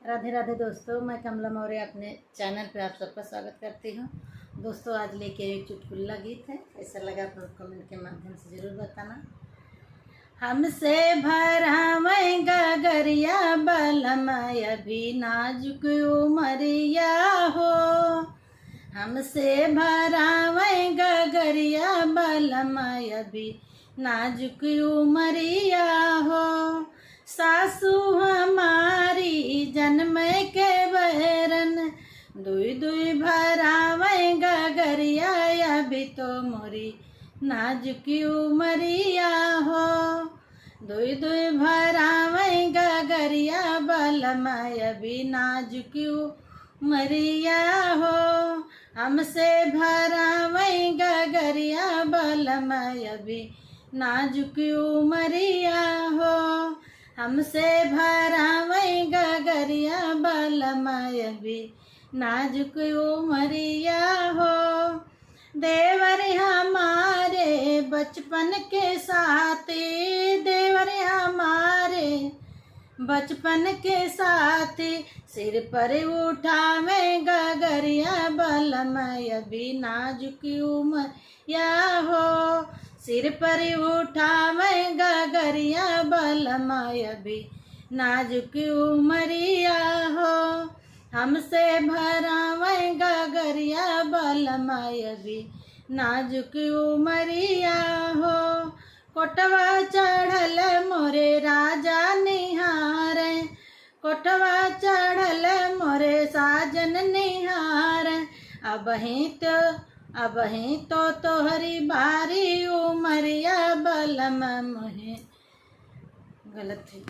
राधे राधे दोस्तों, मैं कमला मौर्य अपने चैनल पे आप सबका स्वागत करती हूँ। दोस्तों आज लेके एक चुटकुला गीत है, कैसा लगा आप लोग कमेंट के माध्यम से ज़रूर बताना। हमसे भरावैं गगरिया बलमय अभी नाजुक उमरिया हो। हमसे भरावैं गगरिया बलमय अभी नाजुक उमरिया हो। सासू हमारी जन्म के बहरन दुई दुई भरावैं गगरिया अभी तो मोरी नाजुक उमरिया हो। दुई दुई भरावैं गगरिया बलमय अभी नाजुक उमरिया हो। हमसे भरावैं गगरिया बलमय अभी नाजुक उमरिया हो। हमसे भरावैं गगरिया बलमय अभी नाजुक उमरिया हो। देवर हमारे बचपन के साथी, देवर हमारे बचपन के साथी, सिर पर उठावैं गगरिया बलमय अभी नाजुक उमरिया हो। सिर पर उठावैं गगरिया बलमय अभी नाजुक उमरिया हो। हमसे भरावैं गगरिया बलमय अभी नाजुक उमरिया हो। कोटवा चढ़ल मोरे राजा निहार, कोटवा चढ़ल मोरे साजन निहार। अबहीं तो तोहरी बारी उमरिया बलम मोहे गलत थी।